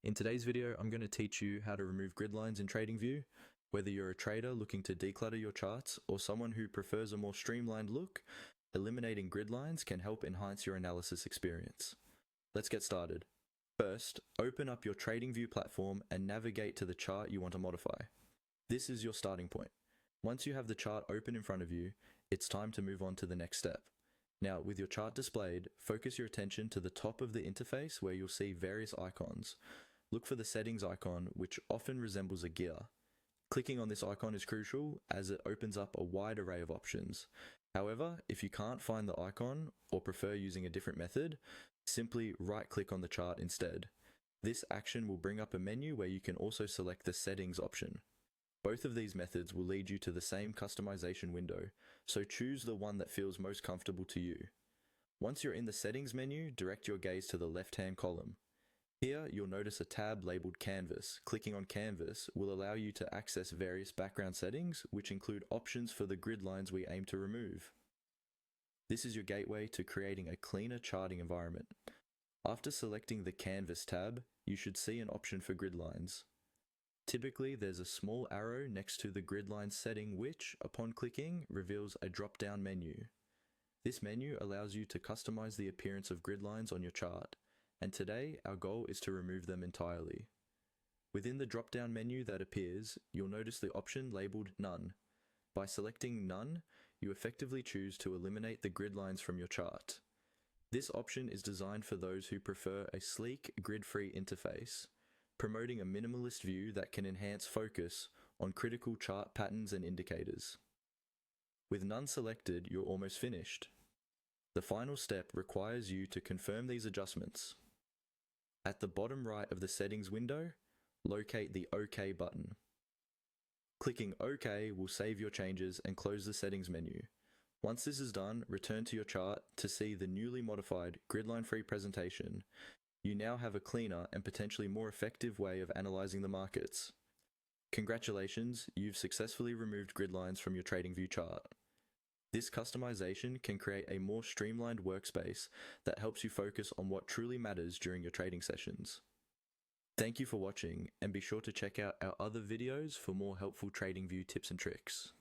In today's video, I'm going to teach you how to remove grid lines in TradingView. Whether you're a trader looking to declutter your charts or someone who prefers a more streamlined look, eliminating grid lines can help enhance your analysis experience. Let's get started. First, open up your TradingView platform and navigate to the chart you want to modify. This is your starting point. Once you have the chart open in front of you, it's time to move on to the next step. Now, with your chart displayed, focus your attention to the top of the interface where you'll see various icons. Look for the settings icon, which often resembles a gear. Clicking on this icon is crucial as it opens up a wide array of options. However, if you can't find the icon or prefer using a different method, simply right-click on the chart instead. This action will bring up a menu where you can also select the settings option. Both of these methods will lead you to the same customization window, so choose the one that feels most comfortable to you. Once you're in the settings menu, direct your gaze to the left-hand column. Here, you'll notice a tab labeled Canvas. Clicking on Canvas will allow you to access various background settings, which include options for the grid lines we aim to remove. This is your gateway to creating a cleaner charting environment. After selecting the Canvas tab, you should see an option for grid lines. Typically, there's a small arrow next to the grid line setting which, upon clicking, reveals a drop-down menu. This menu allows you to customize the appearance of grid lines on your chart, and today our goal is to remove them entirely. Within the drop-down menu that appears, you'll notice the option labeled None. By selecting None, you effectively choose to eliminate the grid lines from your chart. This option is designed for those who prefer a sleek, grid-free interface, promoting a minimalist view that can enhance focus on critical chart patterns and indicators. With None selected, you're almost finished. The final step requires you to confirm these adjustments. At the bottom right of the settings window, locate the OK button. Clicking OK will save your changes and close the settings menu. Once this is done, return to your chart to see the newly modified gridline-free presentation. You now have a cleaner and potentially more effective way of analyzing the markets. Congratulations, you've successfully removed grid lines from your TradingView chart. This customization can create a more streamlined workspace that helps you focus on what truly matters during your trading sessions. Thank you for watching, and be sure to check out our other videos for more helpful TradingView tips and tricks.